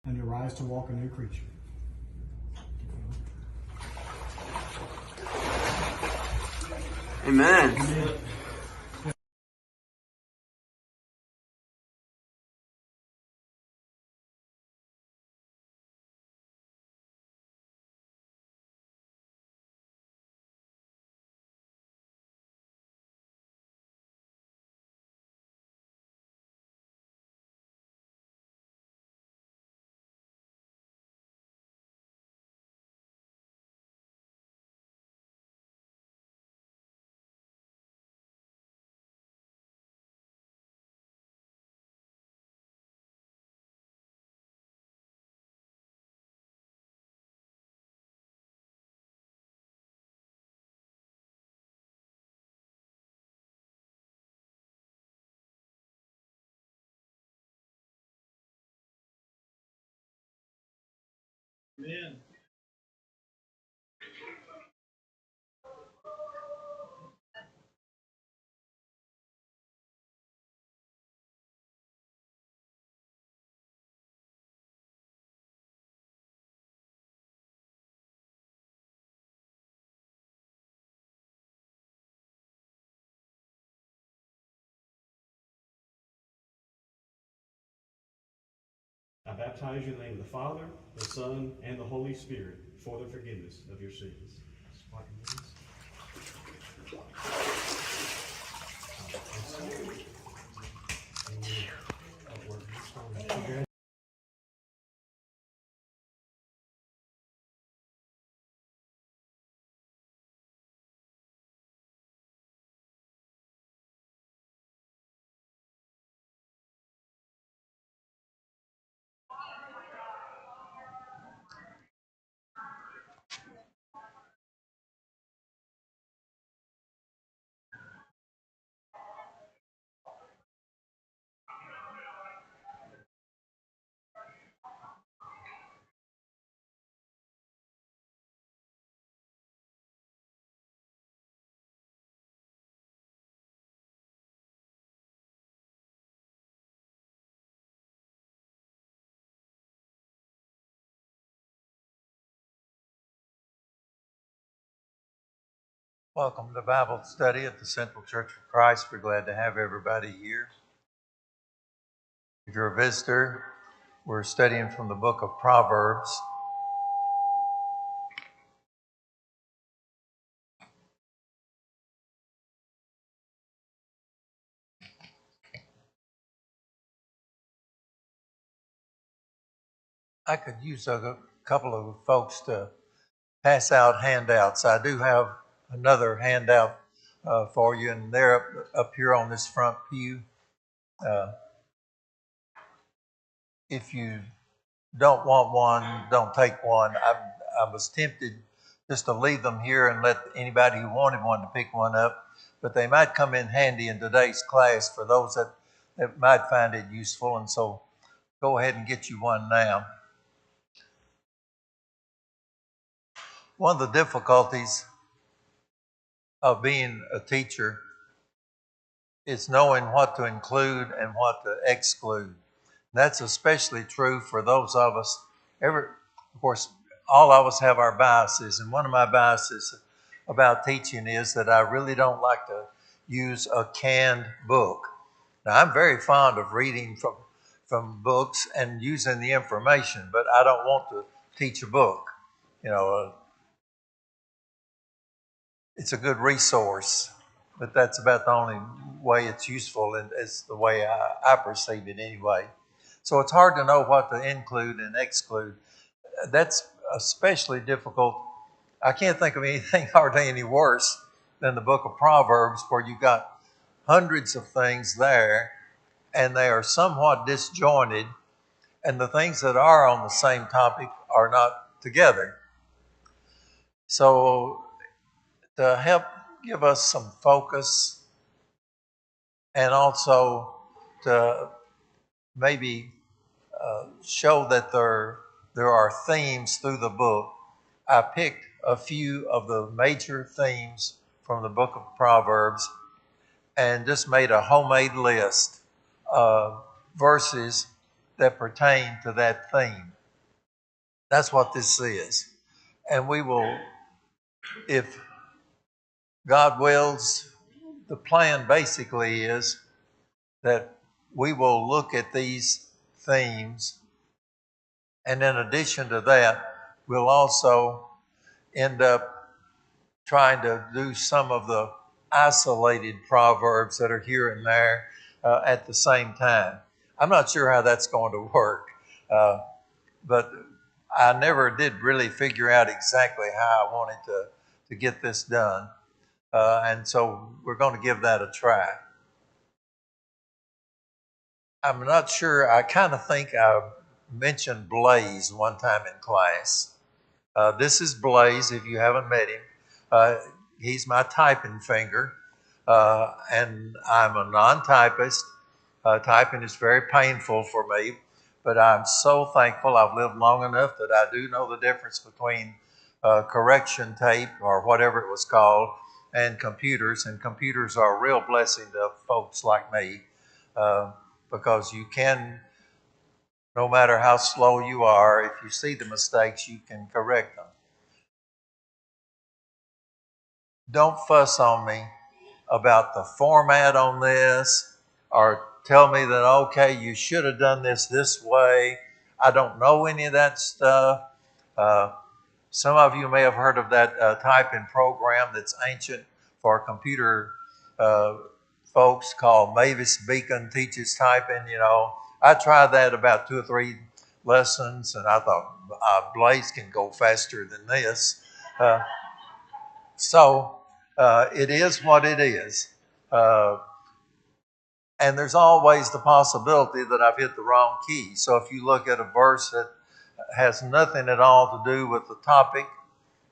and to rise to walk a new creature. Amen. Amen. Amen. I baptize you in the name of the Father, the Son, and the Holy Spirit for the forgiveness of your sins. Welcome to Bible study at the Central Church of Christ. We're glad to have everybody here. If you're a visitor, we're studying from the book of Proverbs. I could use a couple of folks to pass out handouts. I do have another handout for you, and they're up here on this front pew. If you don't want one, don't take one. I was tempted just to leave them here and let anybody who wanted one to pick one up, but they might come in handy in today's class for those that might find it useful, and so go ahead and get you one now. One of the difficulties of being a teacher is knowing what to include and what to exclude. That's especially true for those of us, of course, all of us have our biases, and one of my biases about teaching is that I really don't like to use a canned book. Now, I'm very fond of reading from books and using the information, but I don't want to teach a book. It's a good resource, but that's about the only way it's useful, and it's the way I perceive it anyway. So it's hard to know what to include and exclude. That's especially difficult. I can't think of anything hardly any worse than the book of Proverbs, where you've got hundreds of things there, and they are somewhat disjointed, and the things that are on the same topic are not together. So to help give us some focus, and also to maybe show that there are themes through the book, I picked a few of the major themes from the book of Proverbs and just made a homemade list of verses that pertain to that theme. That's what this is. And we will, if God wills, the plan basically is that we will look at these themes, and in addition to that, we'll also end up trying to do some of the isolated proverbs that are here and there at the same time. I'm not sure how that's going to work, but I never did really figure out exactly how I wanted to get this done. And so we're going to give that a try. I'm not sure. I kind of think I mentioned Blaze one time in class. This is Blaze, if you haven't met him. He's my typing finger, and I'm a non-typist. Typing is very painful for me, but I'm so thankful I've lived long enough that I do know the difference between correction tape, or whatever it was called, and computers. And computers are a real blessing to folks like me, because you can, no matter how slow you are, if you see the mistakes, you can correct them. Don't fuss on me about the format on this, or tell me that, okay, you should have done this way. I don't know any of that stuff. Some of you may have heard of that typing program that's ancient for computer uh, folks called Mavis Beacon Teaches Typing. I tried that about 2 or 3 lessons, and I thought, Blaze can go faster than this. Uh, so it is what it is. Uh, and there's always the possibility that I've hit the wrong key. So if you look at a verse that has nothing at all to do with the topic,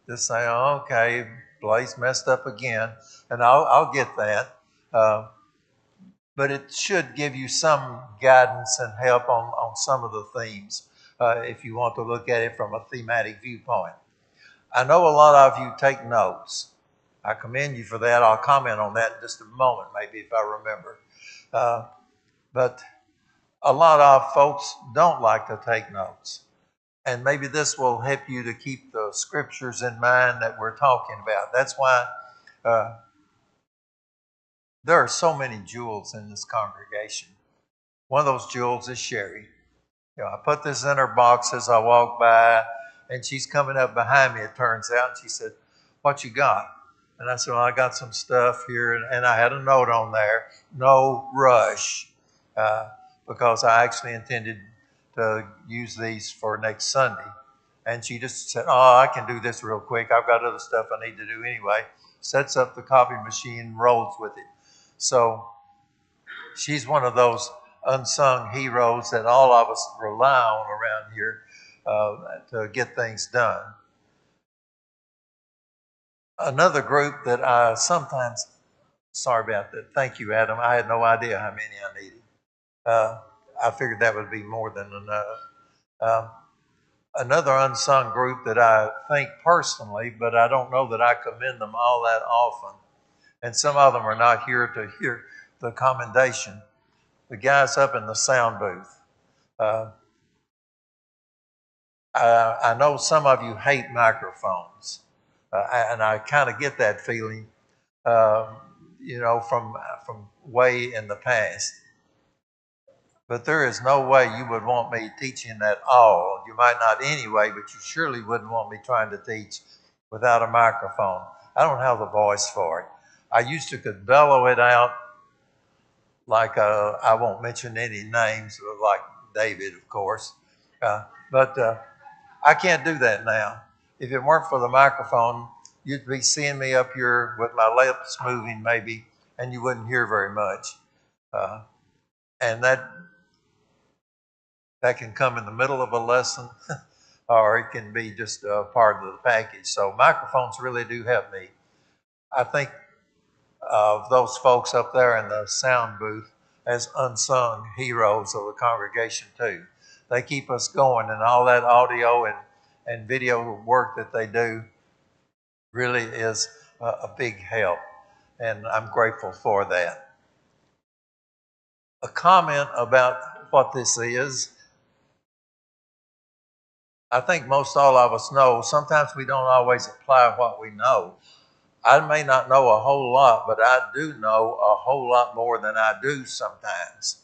just say, oh, okay, Blaze messed up again, and I'll get that. But it should give you some guidance and help on some of the themes if you want to look at it from a thematic viewpoint. I know a lot of you take notes. I commend you for that. I'll comment on that in just a moment, maybe, if I remember. But a lot of folks don't like to take notes. And maybe this will help you to keep the scriptures in mind that we're talking about. That's why there are so many jewels in this congregation. One of those jewels is Sherry. I put this in her box as I walked by, and she's coming up behind me, it turns out, and she said, "What you got?" And I said, "Well, I got some stuff here," and I had a note on there, "No rush," because I actually intended to use these for next Sunday. And she just said, "Oh, I can do this real quick. I've got other stuff I need to do anyway." Sets up the copy machine, rolls with it. So she's one of those unsung heroes that all of us rely on around here to get things done. Another group that I sometimes, sorry about that. Thank you, Adam. I had no idea how many I needed. I figured that would be more than enough. Another unsung group that I think personally, but I don't know that I commend them all that often. And some of them are not here to hear the commendation. The guys up in the sound booth. I know some of you hate microphones, and I kind of get that feeling, from way in the past. But there is no way you would want me teaching at all. You might not anyway, but you surely wouldn't want me trying to teach without a microphone. I don't have the voice for it. I used to could bellow it out like I won't mention any names, like David, of course. But I can't do that now. If it weren't for the microphone, you'd be seeing me up here with my lips moving maybe, and you wouldn't hear very much. And that can come in the middle of a lesson, or it can be just a part of the package. So microphones really do help me. I think of those folks up there in the sound booth as unsung heroes of the congregation too. They keep us going, and all that audio and video work that they do really is a big help, and I'm grateful for that. A comment about what this is. I think most all of us know, sometimes we don't always apply what we know. I may not know a whole lot, but I do know a whole lot more than I do sometimes.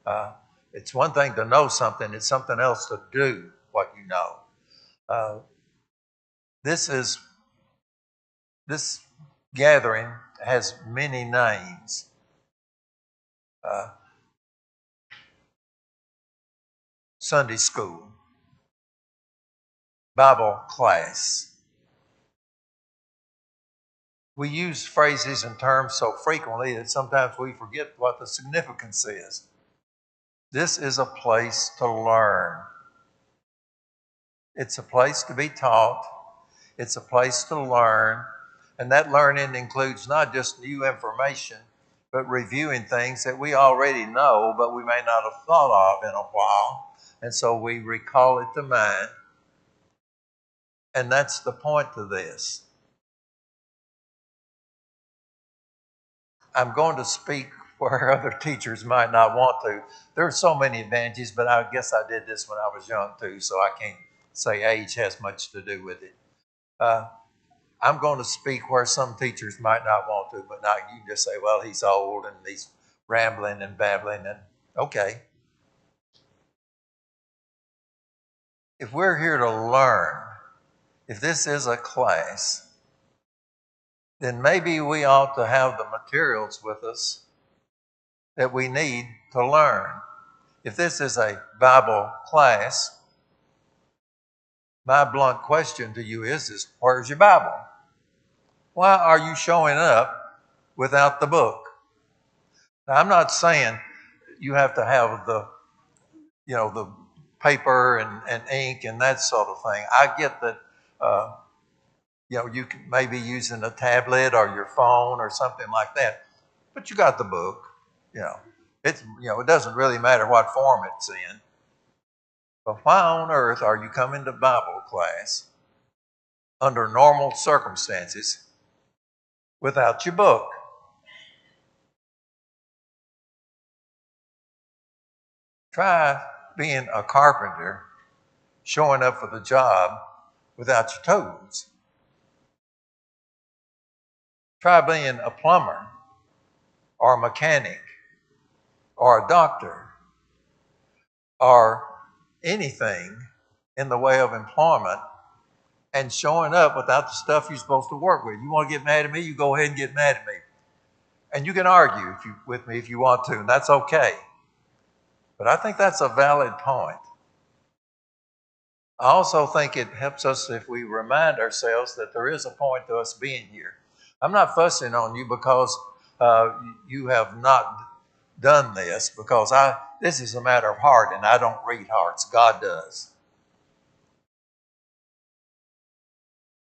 Uh, it's one thing to know something, it's something else to do what you know. Uh, this gathering has many names. Sunday school, Bible class. We use phrases and terms so frequently that sometimes we forget what the significance is. This is a place to learn. It's a place to be taught. It's a place to learn. And that learning includes not just new information, but reviewing things that we already know, but we may not have thought of in a while. And so we recall it to mind. And that's the point to this. I'm going to speak where other teachers might not want to. There are so many advantages, but I guess I did this when I was young too, so I can't say age has much to do with it. I'm going to speak where some teachers might not want to, but not you can just say, well, he's old and he's rambling and babbling, and okay. If we're here to learn, if this is a class, then maybe we ought to have the materials with us that we need to learn. If this is a Bible class, my blunt question to you is where's your Bible? Why are you showing up without the book? Now, I'm not saying you have to have the paper and ink and that sort of thing. I get that, you may be using a tablet or your phone or something like that, but you got the book. It doesn't really matter what form it's in. But why on earth are you coming to Bible class under normal circumstances without your book? Try being a carpenter, showing up for the job without your tools. Try being a plumber or a mechanic or a doctor or anything in the way of employment and showing up without the stuff you're supposed to work with. You want to get mad at me, you go ahead and get mad at me. And you can argue with me if you want to, and that's okay. But I think that's a valid point. I also think it helps us if we remind ourselves that there is a point to us being here. I'm not fussing on you because you have not done this, because this is a matter of heart, and I don't read hearts. God does.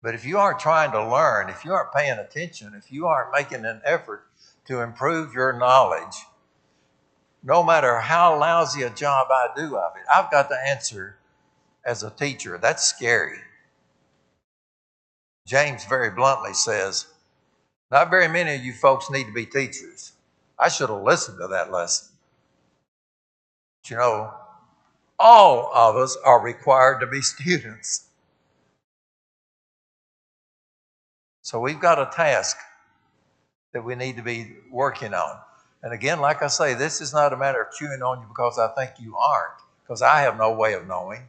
But if you aren't trying to learn, if you aren't paying attention, if you aren't making an effort to improve your knowledge, no matter how lousy a job I do of it, I've got to answer as a teacher. That's scary. James very bluntly says, not very many of you folks need to be teachers. I should have listened to that lesson. But all of us are required to be students. So we've got a task that we need to be working on. And again, like I say, this is not a matter of chewing on you because I think you aren't, because I have no way of knowing.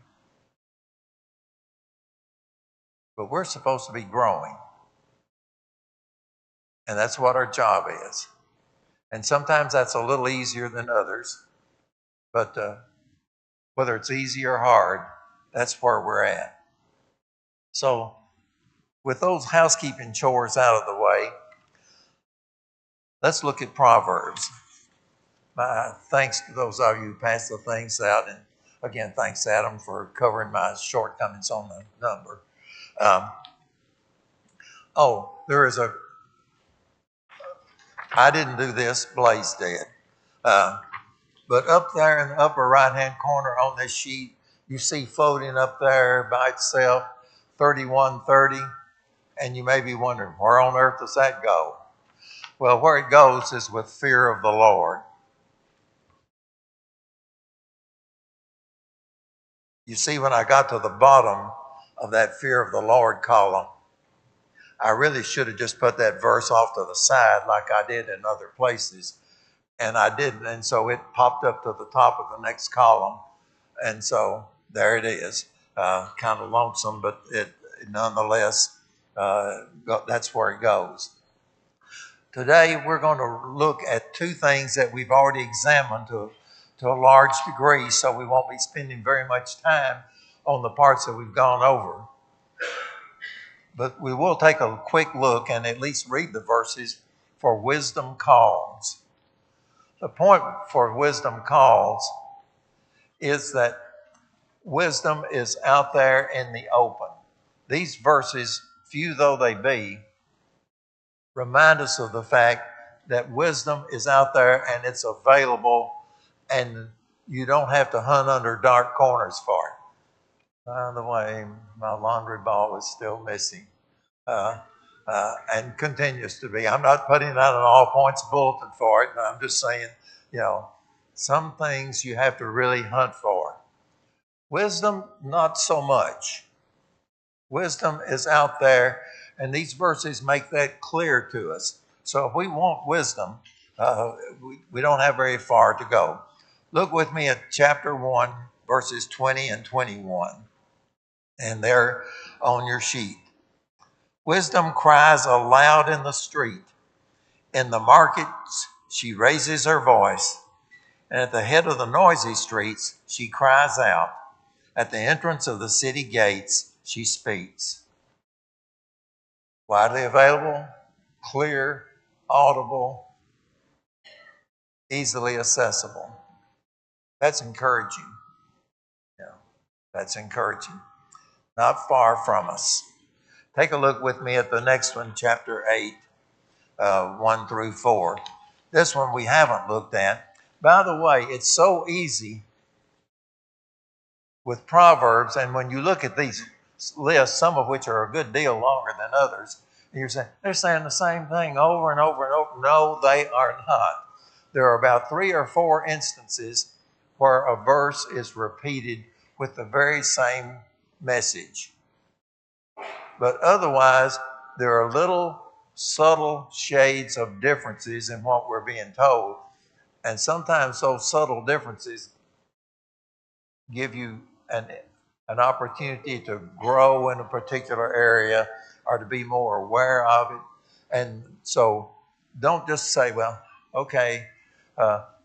But we're supposed to be growing. And that's what our job is. And sometimes that's a little easier than others. But whether it's easy or hard, that's where we're at. So with those housekeeping chores out of the way, let's look at Proverbs. My thanks to those of you who passed the things out. And again, thanks, Adam, for covering my shortcomings on the number. I didn't do this, Blaze did. But up there in the upper right-hand corner on this sheet, you see floating up there by itself, 3130. And you may be wondering, where on earth does that go? Well, where it goes is with fear of the Lord. You see, when I got to the bottom of that fear of the Lord column, I really should have just put that verse off to the side like I did in other places. And I didn't. And so it popped up to the top of the next column. And so there it is. Kind of lonesome, but it nonetheless, that's where it goes. Today, we're going to look at two things that we've already examined to a large degree, so we won't be spending very much time on the parts that we've gone over. But we will take a quick look and at least read the verses for wisdom calls. The point for wisdom calls is that wisdom is out there in the open. These verses, few though they be, remind us of the fact that wisdom is out there and it's available, and you don't have to hunt under dark corners for it. By the way, my laundry ball is still missing and continues to be. I'm not putting out an all points bulletin for it, but I'm just saying, some things you have to really hunt for. Wisdom, not so much. Wisdom is out there, and these verses make that clear to us. So if we want wisdom, we don't have very far to go. Look with me at chapter 1, verses 20 and 21. And they're on your sheet. Wisdom cries aloud in the street. In the markets, she raises her voice. And at the head of the noisy streets, she cries out. At the entrance of the city gates, she speaks. Widely available, clear, audible, easily accessible. That's encouraging. Yeah, that's encouraging. Not far from us. Take a look with me at the next one, chapter 8, 1 through 4. This one we haven't looked at. By the way, it's so easy with Proverbs, and when you look at these lists, some of which are a good deal longer than others, you're saying, they're saying the same thing over and over and over. No, they are not. There are about 3 or 4 instances where a verse is repeated with the very same message. But otherwise, there are little subtle shades of differences in what we're being told. And sometimes those subtle differences give you an opportunity to grow in a particular area or to be more aware of it. And so don't just say, well, okay,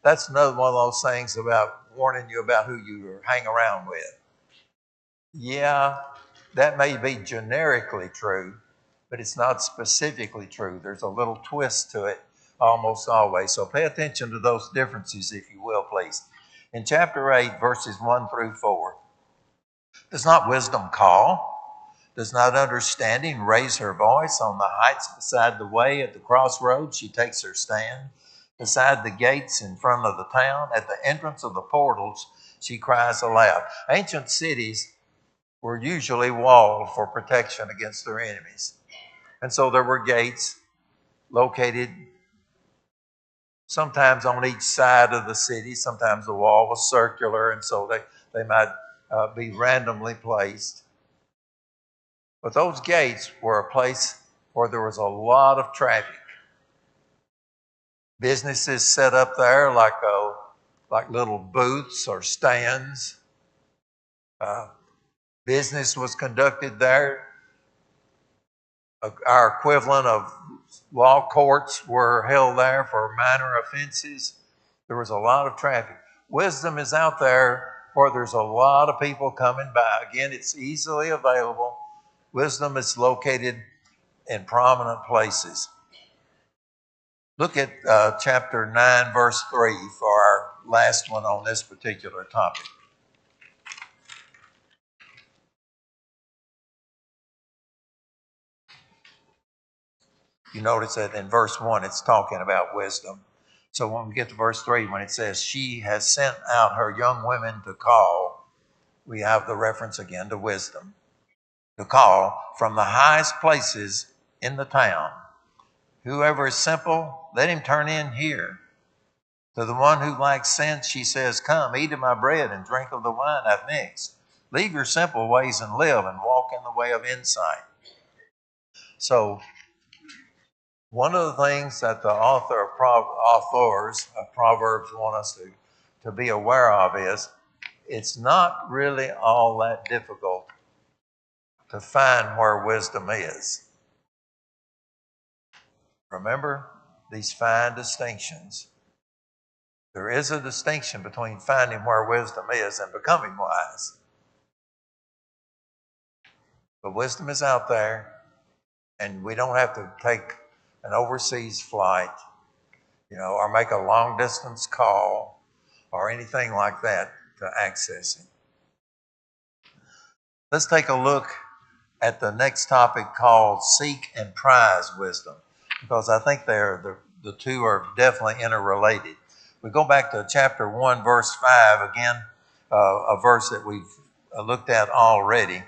that's another one of those things about warning you about who you hang around with. Yeah, that may be generically true, but it's not specifically true. There's a little twist to it almost always. So pay attention to those differences, if you will, please. In chapter 8, verses 1 through 4, does not wisdom call? Does not understanding raise her voice? On the heights beside the way at the crossroads, she takes her stand. Beside the gates in front of the town, at the entrance of the portals, she cries aloud. Ancient cities were usually walled for protection against their enemies. And so there were gates located sometimes on each side of the city. Sometimes the wall was circular, and so they might be randomly placed. But those gates were a place where there was a lot of traffic. Businesses set up there like little booths or stands. Business was conducted there. Our equivalent of law courts were held there for minor offenses. There was a lot of traffic. Wisdom is out there where there's a lot of people coming by. Again, it's easily available. Wisdom is located in prominent places. Look at chapter 9, verse 3 for our last one on this particular topic. You notice that in verse 1, it's talking about wisdom. So when we get to verse 3, when it says, she has sent out her young women to call, we have the reference again to wisdom. To call from the highest places in the town. Whoever is simple, let him turn in here. To the one who lacks sense, she says, come, eat of my bread and drink of the wine I've mixed. Leave your simple ways and live and walk in the way of insight. So, one of the things that the authors of Proverbs want us to be aware of is it's not really all that difficult to find where wisdom is. Remember these fine distinctions. There is a distinction between finding where wisdom is and becoming wise. But wisdom is out there, and we don't have to take an overseas flight, or make a long distance call or anything like that to access it. Let's take a look at the next topic called Seek and Prize Wisdom, because I think the two are definitely interrelated. We go back to chapter 1, verse 5, again, a verse that we've looked at already.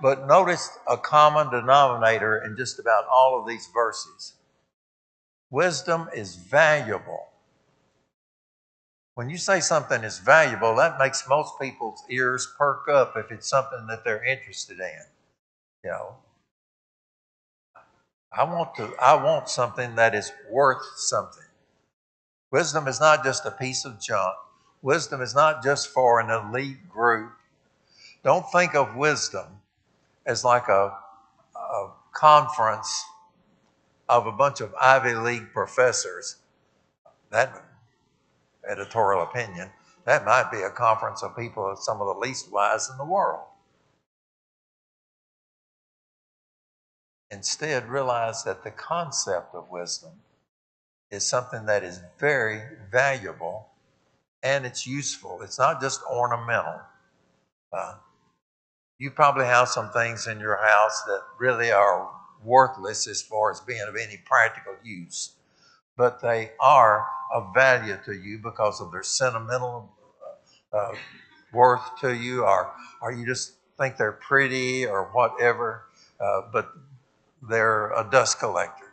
But notice a common denominator in just about all of these verses. Wisdom is valuable. When you say something is valuable, that makes most people's ears perk up if it's something that they're interested in. I want something that is worth something. Wisdom is not just a piece of junk. Wisdom is not just for an elite group. Don't think of wisdom as like a conference of a bunch of Ivy League professors. That editorial opinion, that might be a conference of people, some of the least wise in the world. Instead, realize that the concept of wisdom is something that is very valuable and it's useful. It's not just ornamental. You probably have some things in your house that really are worthless as far as being of any practical use, but they are of value to you because of their sentimental worth to you, or you just think they're pretty or whatever, but they're a dust collector.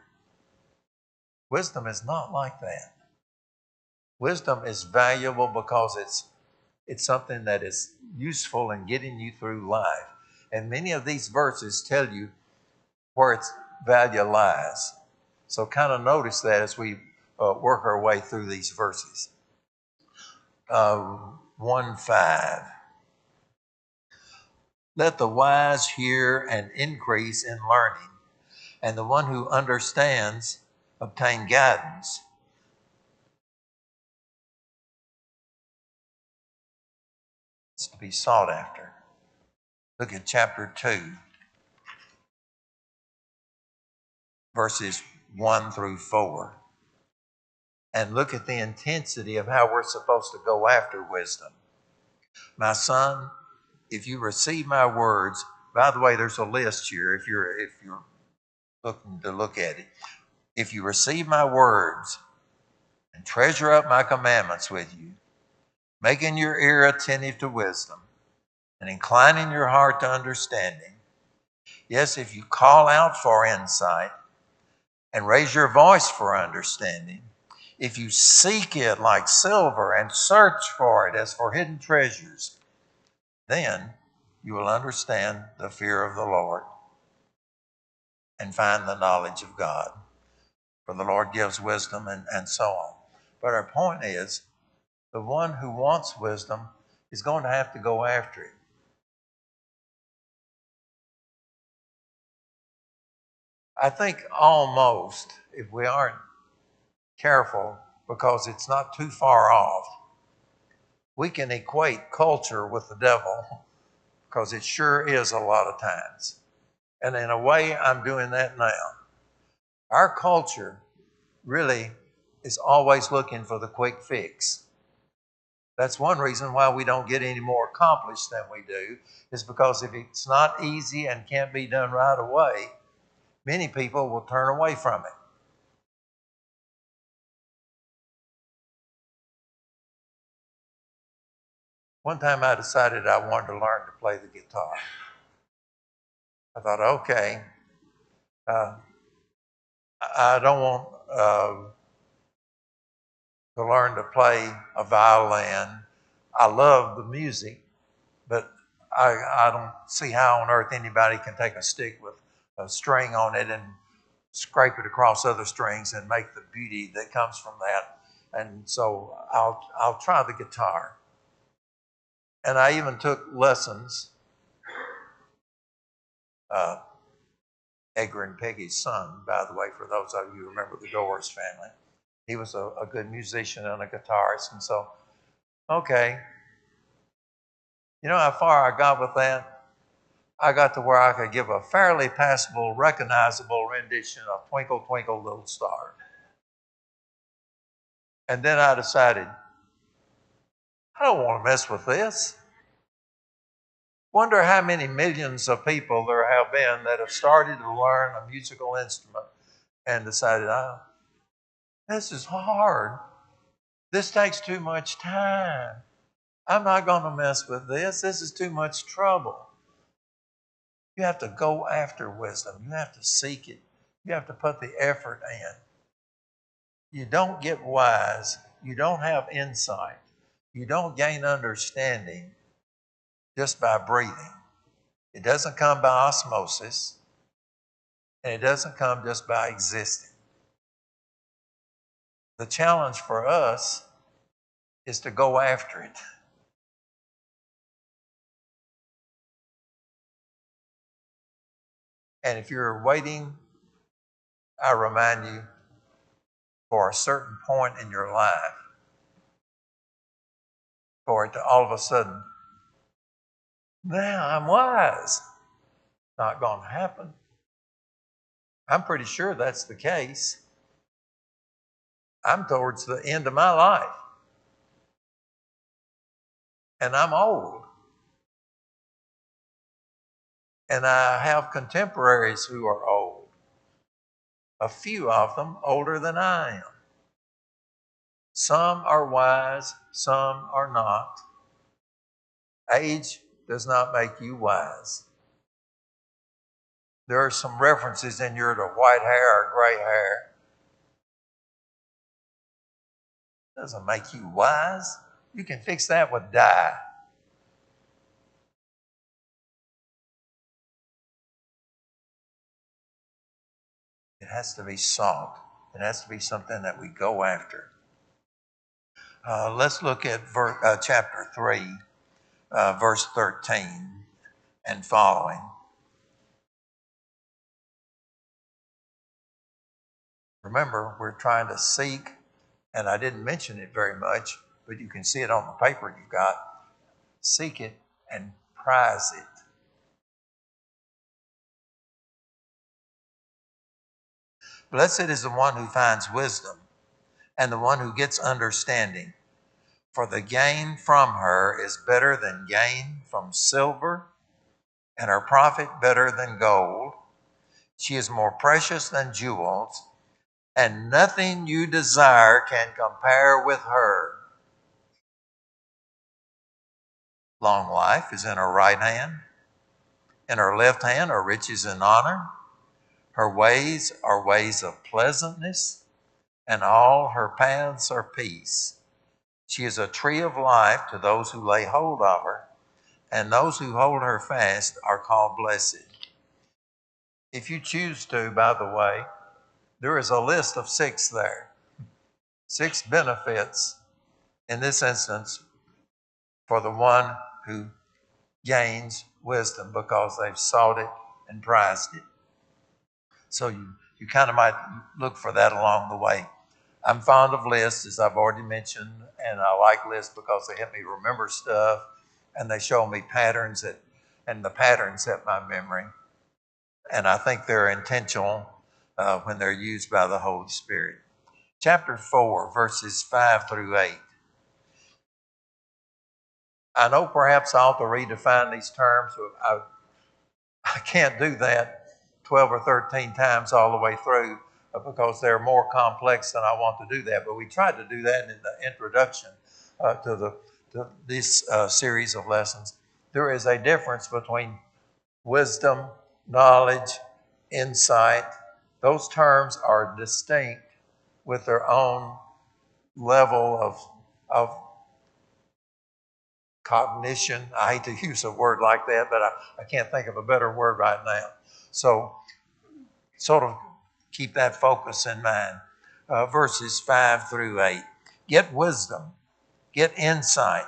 Wisdom is not like that. Wisdom is valuable because it's something that is useful in getting you through life. And many of these verses tell you where its value lies. So kind of notice that as we work our way through these verses. 1:5. Let the wise hear and increase in learning, and the one who understands obtain guidance. It's to be sought after. Look at chapter 2, verses 1 through 4. And look at the intensity of how we're supposed to go after wisdom. My son, if you receive my words, by the way, there's a list here if you're looking to look at it. If you receive my words and treasure up my commandments with you, making your ear attentive to wisdom and inclining your heart to understanding, yes, if you call out for insight and raise your voice for understanding, if you seek it like silver and search for it as for hidden treasures, then you will understand the fear of the Lord and find the knowledge of God. For the Lord gives wisdom and so on. But our point is, the one who wants wisdom is going to have to go after it. I think almost, if we aren't careful, because it's not too far off, we can equate culture with the devil, because it sure is a lot of times. And in a way, I'm doing that now. Our culture really is always looking for the quick fix. That's one reason why we don't get any more accomplished than we do, is because if it's not easy and can't be done right away, many people will turn away from it. One time I decided I wanted to learn to play the guitar. I thought, okay, I don't want to learn to play a violin I love the music, but I don't see how on earth anybody can take a stick with a string on it and scrape it across other strings and make the beauty that comes from that. And so I'll try the guitar. And I even took lessons. Edgar and Peggy's son, by the way, for those of you who remember the Doors family, he was a good musician and a guitarist. And so, okay, you know how far I got with that? I got to where I could give a fairly passable, recognizable rendition of Twinkle, Twinkle, Little Star. And then I decided, I don't want to mess with this. Wonder how many millions of people there have been that have started to learn a musical instrument and decided, oh, this is hard. This takes too much time. I'm not going to mess with this. This is too much trouble. You have to go after wisdom. You have to seek it. You have to put the effort in. You don't get wise. You don't have insight. You don't gain understanding just by breathing. It doesn't come by osmosis, and it doesn't come just by existing. The challenge for us is to go after it. And if you're waiting, I remind you, for a certain point in your life, for it to all of a sudden, now I'm wise. Not going to happen. I'm pretty sure that's the case. I'm towards the end of my life. And I'm old. And I have contemporaries who are old. A few of them older than I am. Some are wise, some are not. Age does not make you wise. There are some references in here to white hair or gray hair. Doesn't make you wise. You can fix that with dye. It has to be sought. It has to be something that we go after. Let's look at chapter 3, verse 13 and following. Remember, we're trying to seek, and I didn't mention it very much, but you can see it on the paper you've got. Seek it and prize it. Blessed is the one who finds wisdom and the one who gets understanding. For the gain from her is better than gain from silver, and her profit better than gold. She is more precious than jewels, and nothing you desire can compare with her. Long life is in her right hand. In her left hand are riches and honor. Her ways are ways of pleasantness, and all her paths are peace. She is a tree of life to those who lay hold of her, and those who hold her fast are called blessed. If you choose to, by the way, there is a list of 6 there. 6 benefits in this instance for the one who gains wisdom because they've sought it and prized it. So you kind of might look for that along the way. I'm fond of lists, as I've already mentioned, and I like lists because they help me remember stuff and they show me patterns and the patterns help my memory. And I think they're intentional when they're used by the Holy Spirit. Chapter 4, verses 5 through 8. I know perhaps I ought to redefine these terms. I can't do that 12 or 13 times all the way through because they're more complex than I want to do that. But we tried to do that in the introduction to this series of lessons. There is a difference between wisdom, knowledge, insight. Those terms are distinct with their own level of cognition. I hate to use a word like that, but I can't think of a better word right now. So sort of keep that focus in mind. Verses 5 through 8. Get wisdom, get insight.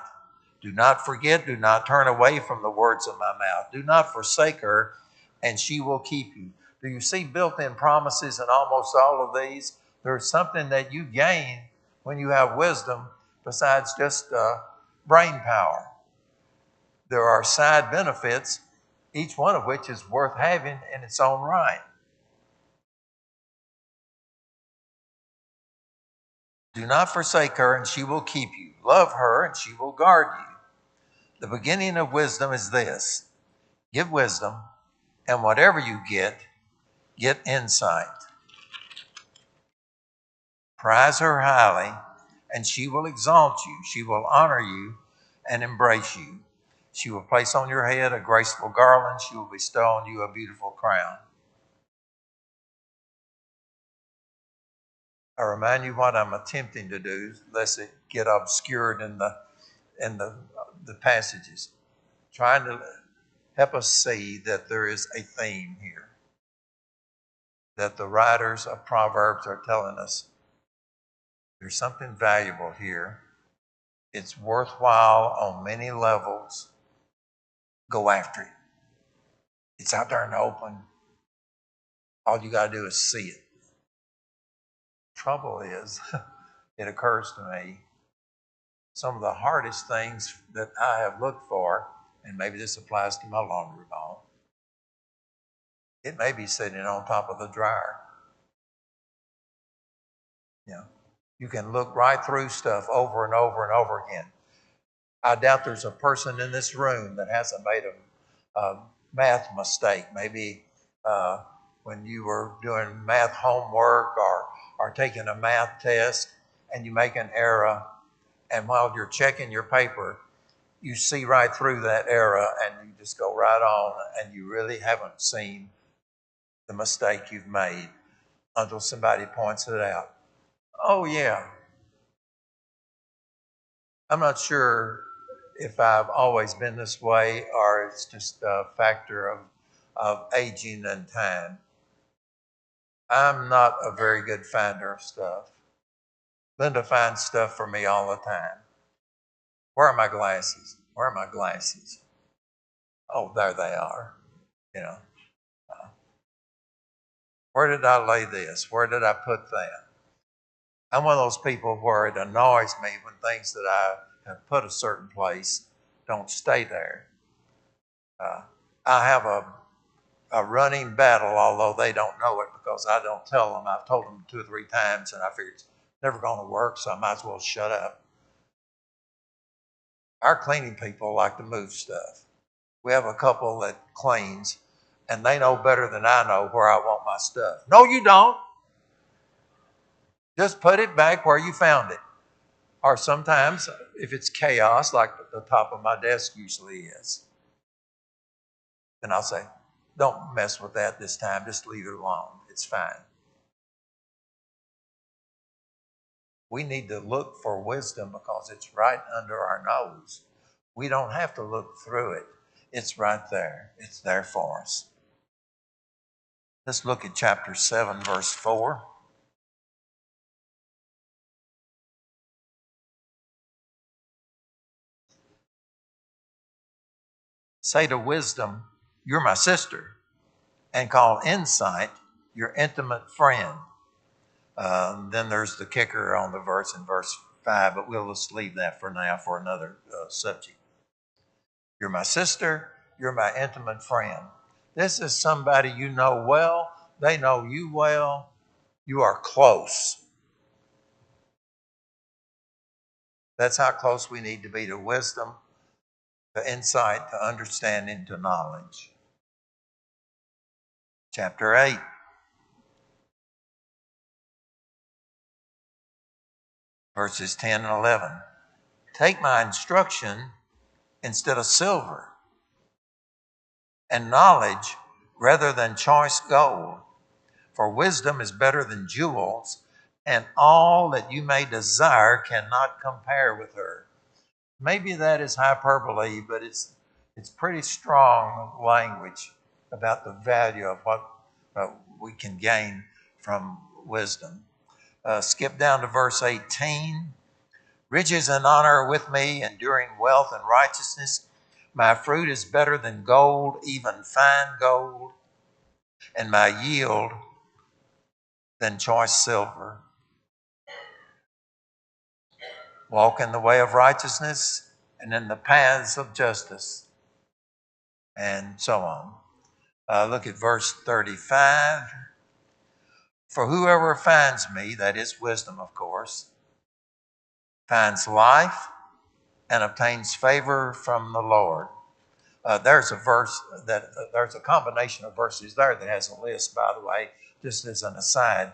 Do not forget, do not turn away from the words of my mouth. Do not forsake her, and she will keep you. Do you see built-in promises in almost all of these? There's something that you gain when you have wisdom besides just brain power. There are side benefits, each one of which is worth having in its own right. Do not forsake her, and she will keep you. Love her, and she will guard you. The beginning of wisdom is this: give wisdom, and whatever you get insight. Prize her highly, and she will exalt you. She will honor you and embrace you. She will place on your head a graceful garland. She will bestow on you a beautiful crown. I remind you what I'm attempting to do, lest it get obscured in the passages. Trying to help us see that there is a theme here, that the writers of Proverbs are telling us there's something valuable here. It's worthwhile on many levels. Go after it. It's out there in the open. All you got to do is see it. Trouble is, it occurs to me, some of the hardest things that I have looked for, and maybe this applies to my laundry ball, it may be sitting on top of the dryer. You know, you can look right through stuff over and over and over again. I doubt there's a person in this room that hasn't made a math mistake. Maybe when you were doing math homework or taking a math test and you make an error, and while you're checking your paper, you see right through that error and you just go right on, and you really haven't seen the mistake you've made until somebody points it out. Oh, yeah. I'm not sure if I've always been this way or it's just a factor of aging and time. I'm not a very good finder of stuff. Linda finds stuff for me all the time. Where are my glasses? Where are my glasses? Oh, there they are. You know, where did I lay this? Where did I put that? I'm one of those people where it annoys me when things that I have put a certain place don't stay there. I have a running battle, although they don't know it because I don't tell them. I've told them 2 or 3 times, and I figured it's never going to work, so I might as well shut up. Our cleaning people like to move stuff. We have a couple that cleans, and they know better than I know where I want my stuff. No, you don't. Just put it back where you found it. Or sometimes, if it's chaos, like the top of my desk usually is, then I'll say, don't mess with that this time. Just leave it alone. It's fine. We need to look for wisdom because it's right under our nose. We don't have to look through it. It's right there. It's there for us. Let's look at chapter 7, verse 4. Say to wisdom, you're my sister, and call insight your intimate friend. Then there's the kicker on the verse in verse 5, but we'll just leave that for now for another subject. You're my sister, you're my intimate friend. This is somebody you know well, they know you well, you are close. That's how close we need to be to wisdom, to insight, to understanding, to knowledge. Chapter 8. Verses 10 and 11. Take my instruction instead of silver, and knowledge rather than choice gold. For wisdom is better than jewels, and all that you may desire cannot compare with her. Maybe that is hyperbole, but it's pretty strong language about the value of what we can gain from wisdom. Skip down to verse 18. Riches and honor are with me, enduring wealth and righteousness. My fruit is better than gold, even fine gold, and my yield than choice silver. Walk in the way of righteousness and in the paths of justice, and so on. Look at verse 35. For whoever finds me, that is wisdom, of course, finds life and obtains favor from the Lord. There's a verse there's a combination of verses there that has a list, by the way, just as an aside.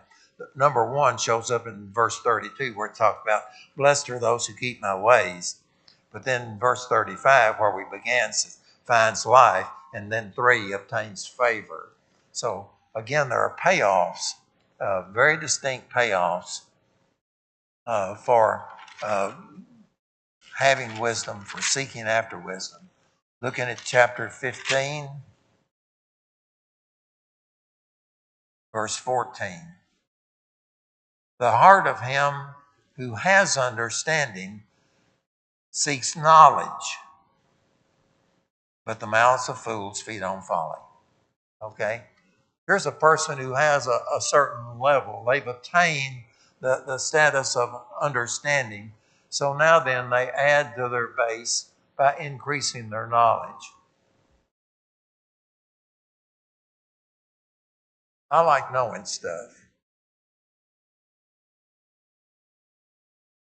Number 1 shows up in verse 32 where it talks about blessed are those who keep my ways. But then verse 35 where we began says finds life, and then 3 obtains favor. So again, there are payoffs, very distinct payoffs for having wisdom, for seeking after wisdom. Looking at chapter 15, verse 14. The heart of him who has understanding seeks knowledge, but the mouths of fools feed on folly. Okay? Here's a person who has a certain level. They've attained the status of understanding. So now then they add to their base by increasing their knowledge. I like knowing stuff.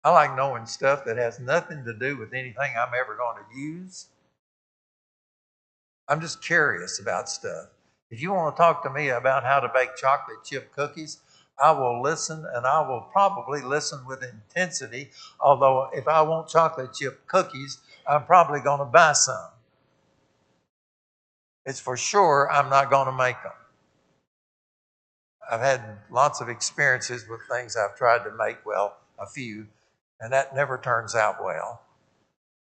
I like knowing stuff that has nothing to do with anything I'm ever going to use. I'm just curious about stuff. If you want to talk to me about how to bake chocolate chip cookies, I will listen, and I will probably listen with intensity. Although if I want chocolate chip cookies, I'm probably going to buy some. It's for sure I'm not going to make them. I've had lots of experiences with things I've tried to make, well, a few, and that never turns out well,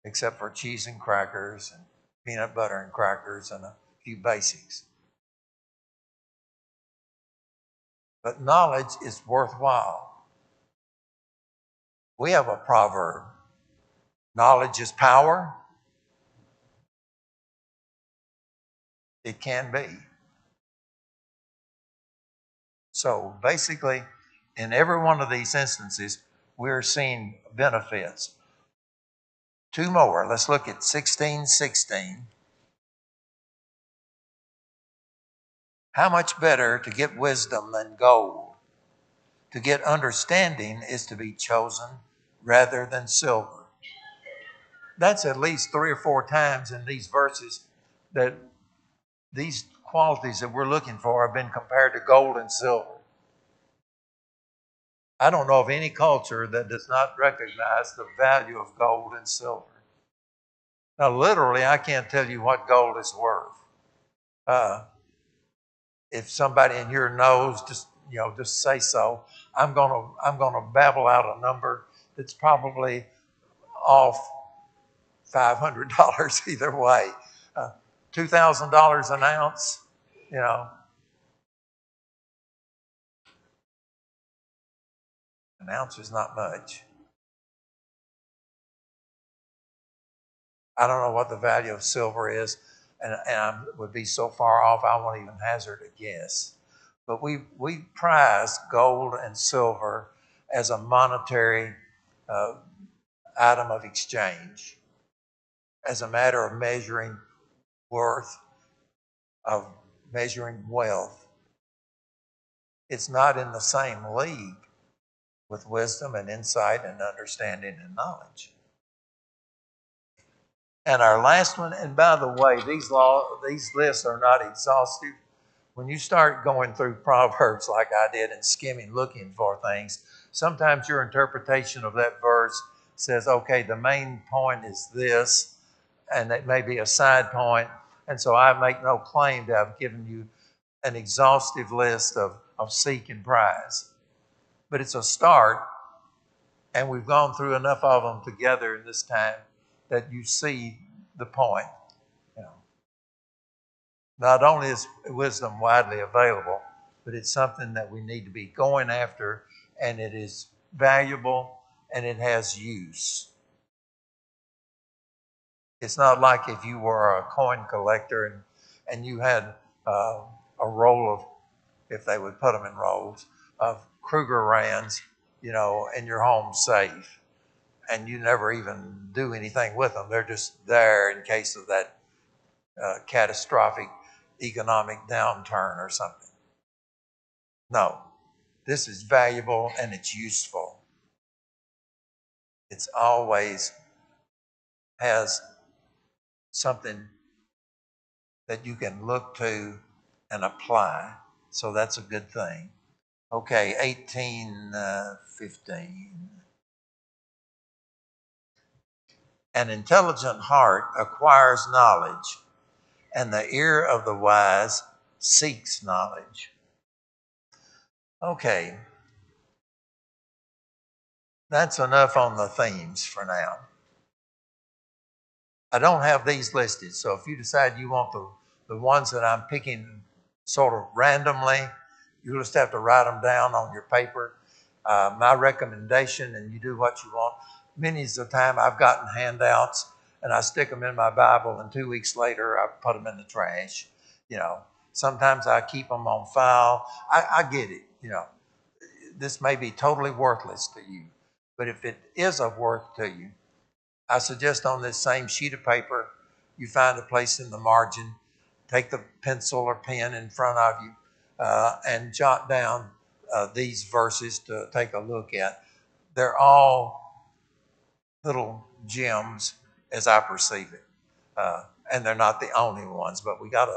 except for cheese and crackers and peanut butter and crackers and a few basics. But knowledge is worthwhile. We have a proverb. Knowledge is power. It can be. So basically, in every one of these instances, we're seeing benefits. 2 more. Let's look at 16:16. How much better to get wisdom than gold? To get understanding is to be chosen rather than silver. That's at least 3 or 4 times in these verses that these qualities that we're looking for have been compared to gold and silver. I don't know of any culture that does not recognize the value of gold and silver. Now, literally, I can't tell you what gold is worth. If somebody in here knows, just say so. I'm gonna babble out a number that's probably off $500 either way. $2,000 an ounce, an ounce is not much. I don't know what the value of silver is, and I would be so far off I won't even hazard a guess. But we prize gold and silver as a monetary item of exchange, as a matter of measuring worth, of measuring wealth. It's not in the same league with wisdom and insight and understanding and knowledge. And our last one, and by the way, these lists are not exhaustive. When you start going through Proverbs like I did and skimming, looking for things, sometimes your interpretation of that verse says, okay, the main point is this, and it may be a side point. And so I make no claim to have given you an exhaustive list of seek and prize. But it's a start, and we've gone through enough of them together in this time that you see the point. You know, not only is wisdom widely available, but it's something that we need to be going after, and it is valuable and it has use. It's not like if you were a coin collector and you had a roll of, if they would put them in rolls, of Kruger Rands, in your home safe, and you never even do anything with them. They're just there in case of that catastrophic economic downturn or something. No, this is valuable and it's useful. It's always has something that you can look to and apply. So that's a good thing. Okay, 18:15. An intelligent heart acquires knowledge, and the ear of the wise seeks knowledge. Okay, that's enough on the themes for now. I don't have these listed, so if you decide you want the ones that I'm picking sort of randomly, you just have to write them down on your paper. My recommendation, and you do what you want. Many of the time I've gotten handouts and I stick them in my Bible, and 2 weeks later I put them in the trash. Sometimes I keep them on file. I get it. This may be totally worthless to you, but if it is of worth to you, I suggest on this same sheet of paper, you find a place in the margin, take the pencil or pen in front of you, and jot down these verses to take a look at. They're all little gems as I perceive it. And they're not the only ones, but we've got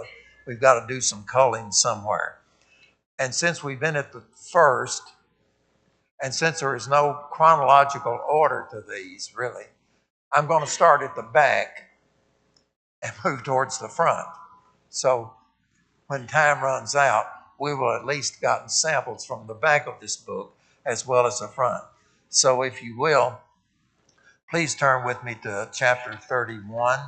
to do some culling somewhere. And since we've been at the first, and since there is no chronological order to these, really, I'm going to start at the back and move towards the front. So when time runs out, we will at least gotten samples from the back of this book as well as the front. So if you will, please turn with me to chapter 31.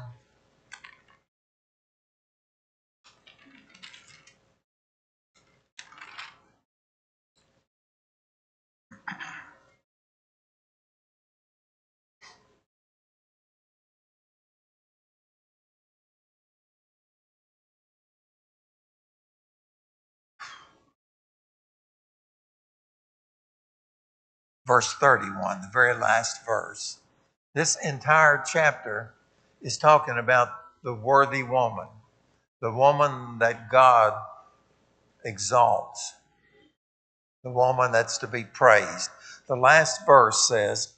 Verse 31, the very last verse. This entire chapter is talking about the worthy woman, the woman that God exalts, the woman that's to be praised. The last verse says,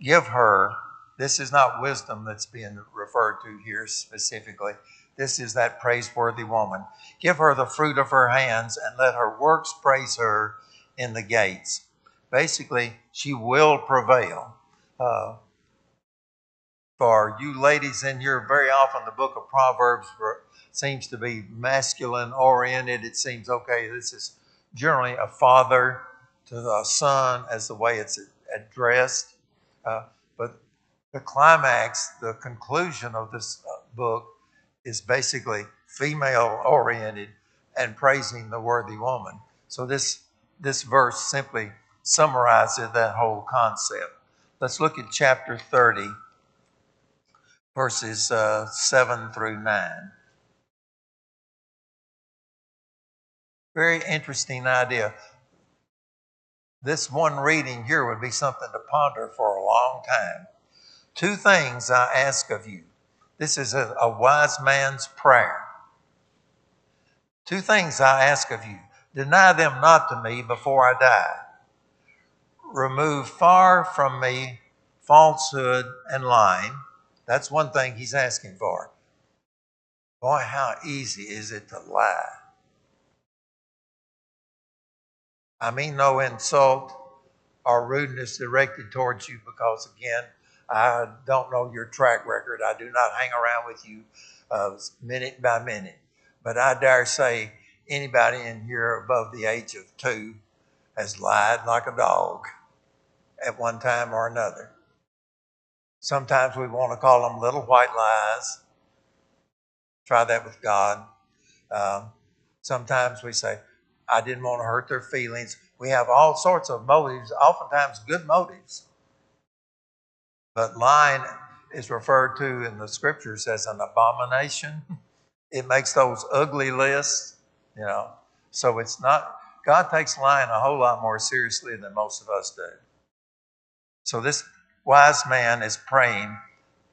give her, this is not wisdom that's being referred to here specifically. This is that praiseworthy woman. Give her the fruit of her hands and let her works praise her in the gates. Basically, she will prevail. For you ladies in here, very often the book of Proverbs seems to be masculine oriented. It seems, okay, this is generally a father to the son as the way it's addressed. But the climax, the conclusion of this book is basically female oriented and praising the worthy woman. So this verse simply summarizes that whole concept. Let's look at chapter 30, verses 7 through 9. Very interesting idea. This one reading here would be something to ponder for a long time. 2 things I ask of you. This is a wise man's prayer. 2 things I ask of you. Deny them not to me before I die. Remove far from me falsehood and lying. That's one thing he's asking for. Boy, how easy is it to lie? I mean no insult or rudeness directed towards you because, again, I don't know your track record. I do not hang around with you minute by minute. But I dare say anybody in here above the age of 2 has lied like a dog at one time or another. Sometimes we want to call them little white lies. Try that with God. Sometimes we say, I didn't want to hurt their feelings. We have all sorts of motives, oftentimes good motives. But lying is referred to in the scriptures as an abomination. It makes those ugly lists, you know. So it's not, God takes lying a whole lot more seriously than most of us do. So this wise man is praying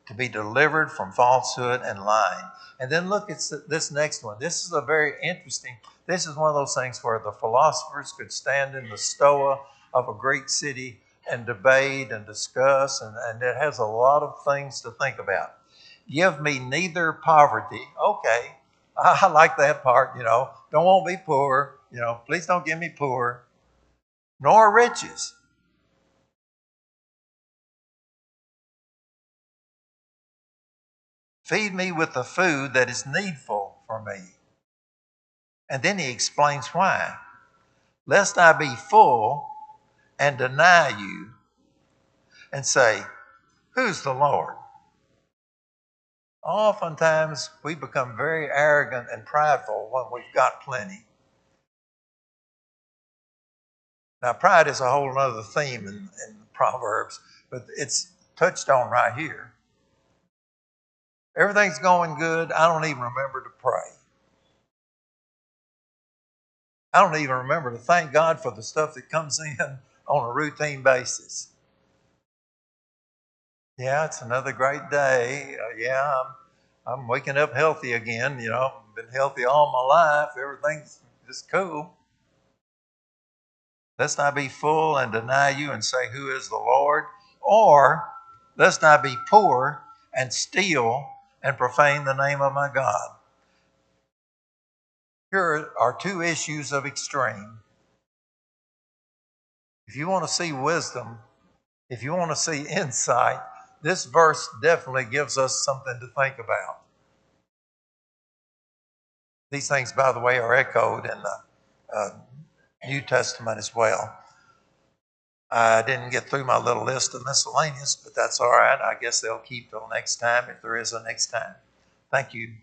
to be delivered from falsehood and lying. And then look at this next one. This is a very interesting, this is one of those things where the philosophers could stand in the stoa of a great city and debate and discuss, and it has a lot of things to think about. Give me neither poverty. Okay, I like that part, you know. Don't want to be poor, you know. Please don't give me poor. Nor riches. Feed me with the food that is needful for me. And then he explains why. Lest I be full and deny you and say, who's the Lord? Oftentimes we become very arrogant and prideful when we've got plenty. Now, pride is a whole other theme in Proverbs, but it's touched on right here. Everything's going good. I don't even remember to pray. I don't even remember to thank God for the stuff that comes in on a routine basis. Yeah, it's another great day. I'm waking up healthy again. You know, I've been healthy all my life. Everything's just cool. Lest I be full and deny you and say, who is the Lord? Or lest I be poor and steal and profane the name of my God. Here are two issues of extreme. If you want to see wisdom, if you want to see insight, this verse definitely gives us something to think about. These things, by the way, are echoed in the New Testament as well. I didn't get through my little list of miscellaneous, but that's all right. I guess they'll keep till next time if there is a next time. Thank you.